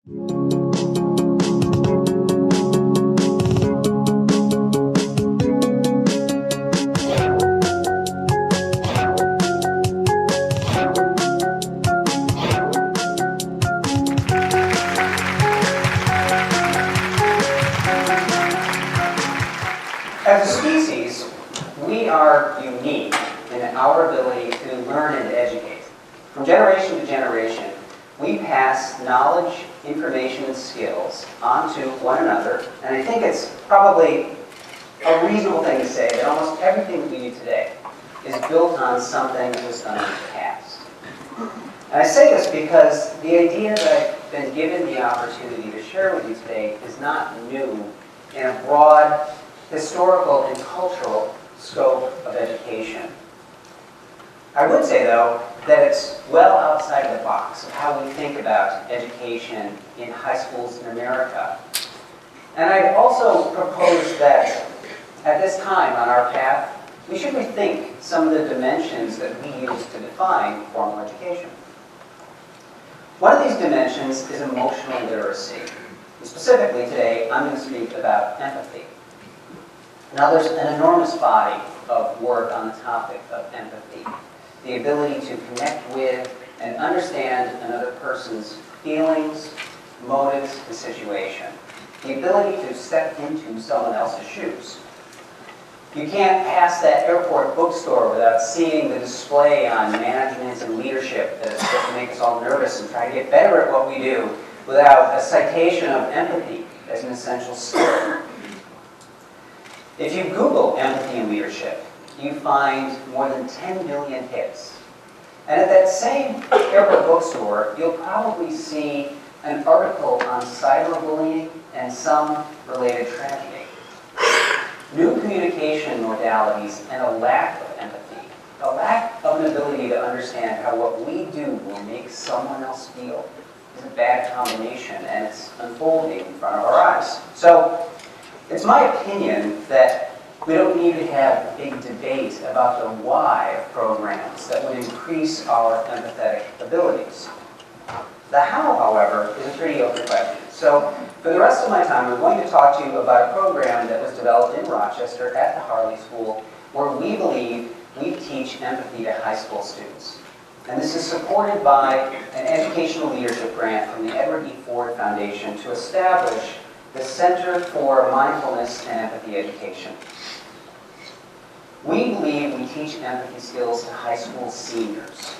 As a species, we are unique in our ability to learn and educate. From generation to generation, we pass knowledge, information, and skills onto one another, and I think it's probably a reasonable thing to say that almost everything that we do today is built on something that was done in the past. And I say this because the idea that I've been given the opportunity to share with you today is not new in a broad historical and cultural scope of education. I would say, though, that it's well outside of the box of how we think about education in high schools in America. And I'd also propose that at this time on our path, we should rethink some of the dimensions that we use to define formal education. One of these dimensions is emotional literacy. And specifically today, I'm going to speak about empathy. Now, there's an enormous body of work on the topic of empathy. The ability to connect with and understand another person's feelings, motives, and situation. The ability to step into someone else's shoes. You can't pass that airport bookstore without seeing the display on management and leadership that is supposed to make us all nervous and try to get better at what we do without a citation of empathy as an essential skill. If you Google empathy and leadership, you find more than 10 million hits. And at that same airport bookstore, you'll probably see an article on cyberbullying and some related tragedy. New communication modalities and a lack of empathy, a lack of an ability to understand how what we do will make someone else feel is a bad combination, and it's unfolding in front of our eyes. So, it's my opinion that we don't need to have a big debate about the why of programs that would increase our empathetic abilities. The how, however, is a pretty open question. So, for the rest of my time, I'm going to talk to you about a program that was developed in Rochester at the Harley School, where we believe we teach empathy to high school students. And this is supported by an educational leadership grant from the Edward E. Ford Foundation to establish the Center for Mindfulness and Empathy Education. We believe we teach empathy skills to high school seniors.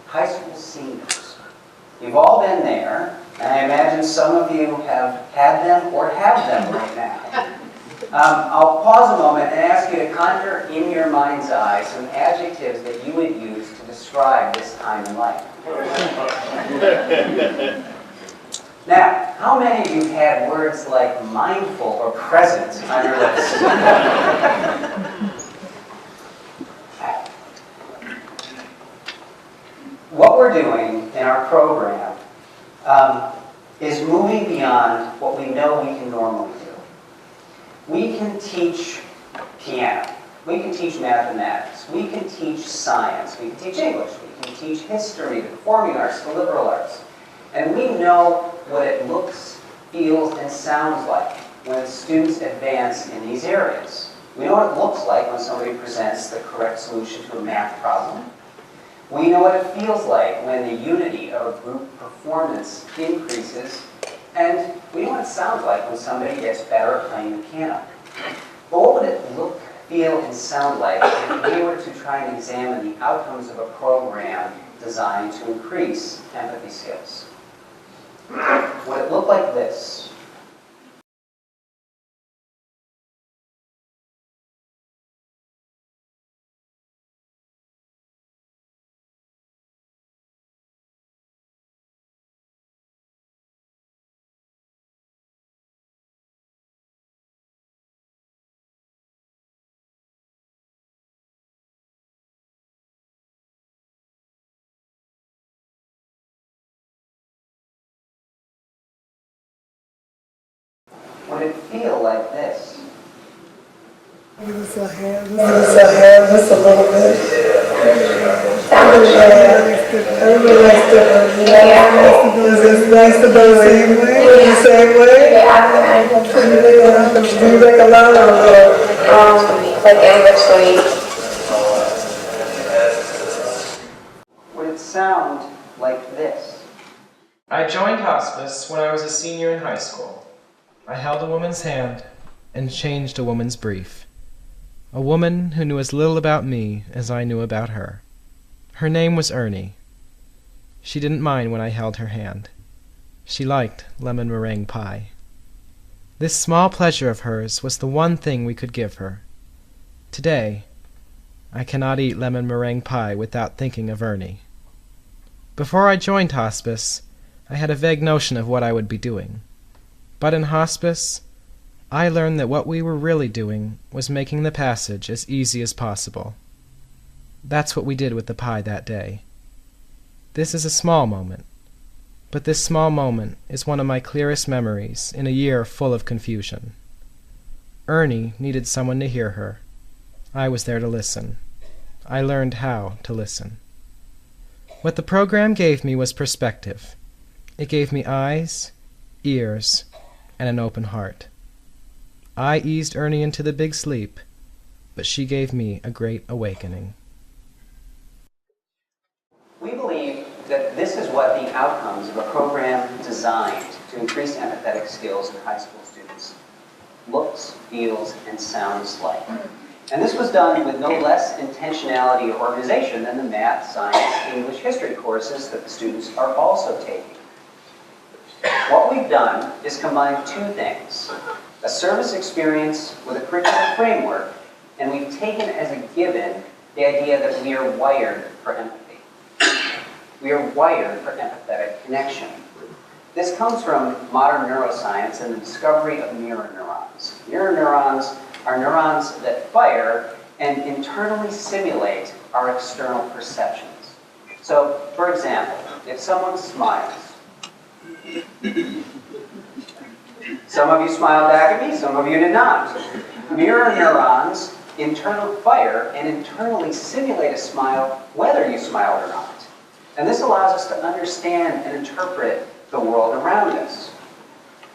High school seniors. You've all been there, and I imagine some of you have had them or have them right now. I'll pause a moment and ask you to conjure in your mind's eye some adjectives that you would use to describe this time in life. Now, how many of you had words like mindful or present on your list? What we're doing in our program is moving beyond what we know we can normally do. We can teach piano. We can teach mathematics. We can teach science. We can teach English. We can teach history, the performing arts, the liberal arts. And we know what it looks, feels, and sounds like when students advance in these areas. We know what it looks like when somebody presents the correct solution to a math problem. We know what it feels like when the unity of a group performance increases. And we know what it sounds like when somebody gets better at playing the piano. But what would it look, feel, and sound like if we were to try and examine the outcomes of a program designed to increase empathy skills? Would it look like this? Would it feel like this? Give us a hand, just a little bit. Everybody likes to Is it nice to be the same way? The same way? Do you make a lot or a little? Like anniversary. Would it sound like this? I joined hospice when I was a senior in high school. I held a woman's hand and changed a woman's brief. A woman who knew as little about me as I knew about her. Her name was Ernie. She didn't mind when I held her hand. She liked lemon meringue pie. This small pleasure of hers was the one thing we could give her. Today, I cannot eat lemon meringue pie without thinking of Ernie. Before I joined hospice, I had a vague notion of what I would be doing. But in hospice, I learned that what we were really doing was making the passage as easy as possible. That's what we did with the pie that day. This is a small moment, but this small moment is one of my clearest memories in a year full of confusion. Ernie needed someone to hear her. I was there to listen. I learned how to listen. What the program gave me was perspective. It gave me eyes, ears, and an open heart. I eased Ernie into the big sleep, but she gave me a great awakening. We believe that this is what the outcomes of a program designed to increase empathetic skills in high school students looks, feels, and sounds like. And this was done with no less intentionality or organization than the math, science, English, history courses that the students are also taking. What we've done is combine two things: a service experience with a curriculum framework, and we've taken as a given the idea that we are wired for empathy. We are wired for empathetic connection. This comes from modern neuroscience and the discovery of mirror neurons. Mirror neurons are neurons that fire and internally simulate our external perceptions. So, for example, if someone smiles, some of you smiled back at me, some of you did not. Mirror neurons internal fire and internally simulate a smile whether you smiled or not. And this allows us to understand and interpret the world around us.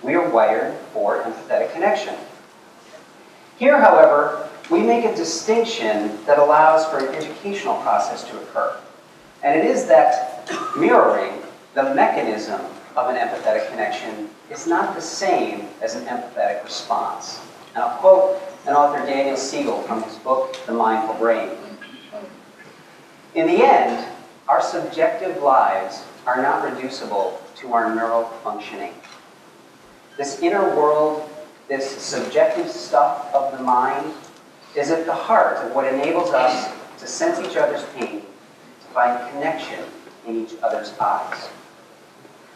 We are wired for empathetic connection. Here, however, we make a distinction that allows for an educational process to occur. And it is that mirroring, the mechanism of an empathetic connection, is not the same as an empathetic response. And I'll quote an author, Daniel Siegel, from his book, The Mindful Brain. In the end, our subjective lives are not reducible to our neural functioning. This inner world, this subjective stuff of the mind, is at the heart of what enables us to sense each other's pain, to find connection in each other's eyes.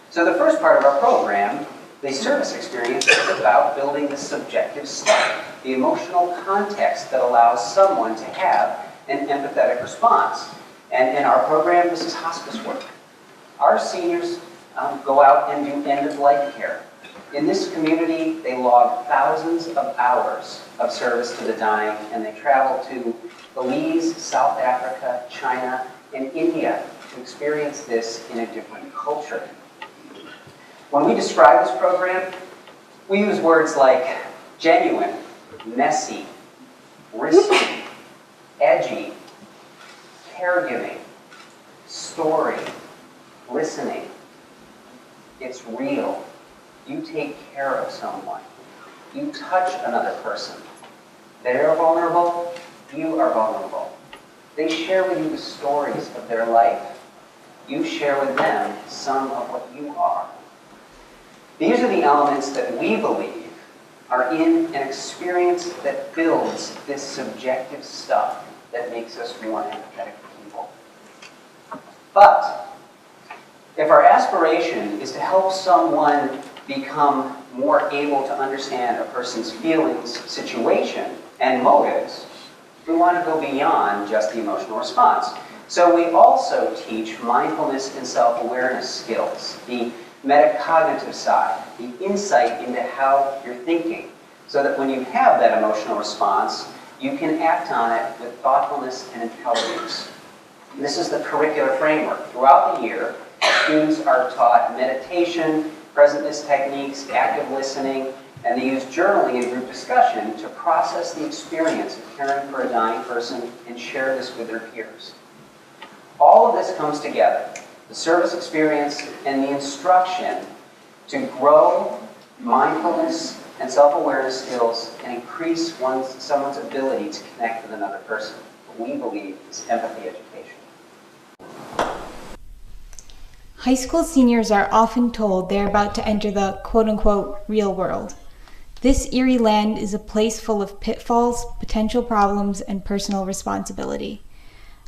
So the first part of our program, the service experience, is about building the subjective stuff, the emotional context that allows someone to have an empathetic response. And in our program, this is hospice work. Our seniors go out and do end-of-life care. In this community, they log thousands of hours of service to the dying, and they travel to Belize, South Africa, China, and India to experience this in a different culture. When we describe this program, we use words like genuine, messy, risky, edgy, caregiving, story, listening. It's real. You take care of someone. You touch another person. They're vulnerable. You are vulnerable. They share with you the stories of their life. You share with them some of what you are. These are the elements that we believe are in an experience that builds this subjective stuff that makes us more empathetic people. But if our aspiration is to help someone become more able to understand a person's feelings, situation, and motives, we want to go beyond just the emotional response. So we also teach mindfulness and self-awareness skills, the metacognitive side, the insight into how you're thinking, so that when you have that emotional response, you can act on it with thoughtfulness and intelligence. This is the curricular framework. Throughout the year, students are taught meditation, presentness techniques, active listening, and they use journaling and group discussion to process the experience of caring for a dying person and share this with their peers. All of this comes together, the service experience and the instruction, to grow mindfulness and self-awareness skills and increase someone's ability to connect with another person. What we believe is empathy education. High school seniors are often told they're about to enter the quote-unquote real world. This eerie land is a place full of pitfalls, potential problems, and personal responsibility.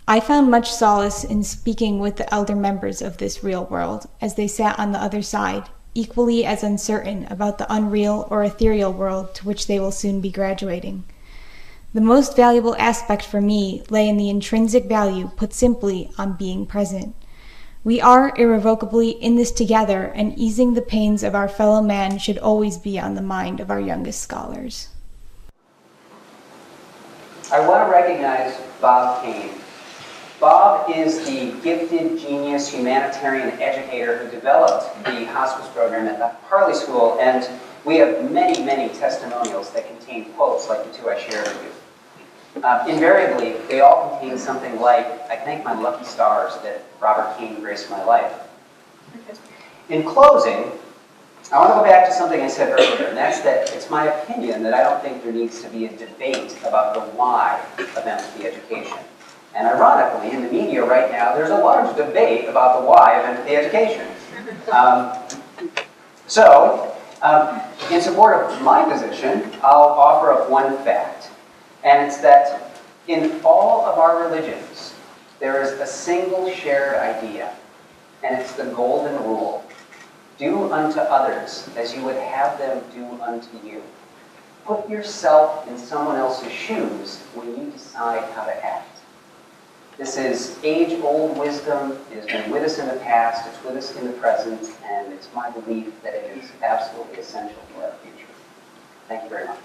I found much solace in speaking with the elder members of this real world as they sat on the other side, equally as uncertain about the unreal or ethereal world to which they will soon be graduating. The most valuable aspect for me lay in the intrinsic value, put simply, on being present. We are irrevocably in this together, and easing the pains of our fellow man should always be on the mind of our youngest scholars. I want to recognize Bob Kane. Bob is the gifted, genius, humanitarian educator who developed the hospice program at the Harley School, and we have many, many testimonials that contain quotes like the two I shared with you. Invariably, they all contain something like, "I thank my lucky stars that Robert Kane graced my life." In closing, I want to go back to something I said earlier, and that's that it's my opinion that I don't think there needs to be a debate about the why of empathy education. And ironically, in the media right now, there's a large debate about the why of empathy education. In support of my position, I'll offer up one fact. And it's that in all of our religions, there is a single shared idea, and it's the golden rule. Do unto others as you would have them do unto you. Put yourself in someone else's shoes when you decide how to act. This is age-old wisdom. It has been with us in the past, it's with us in the present, and it's my belief that it is absolutely essential for our future. Thank you very much.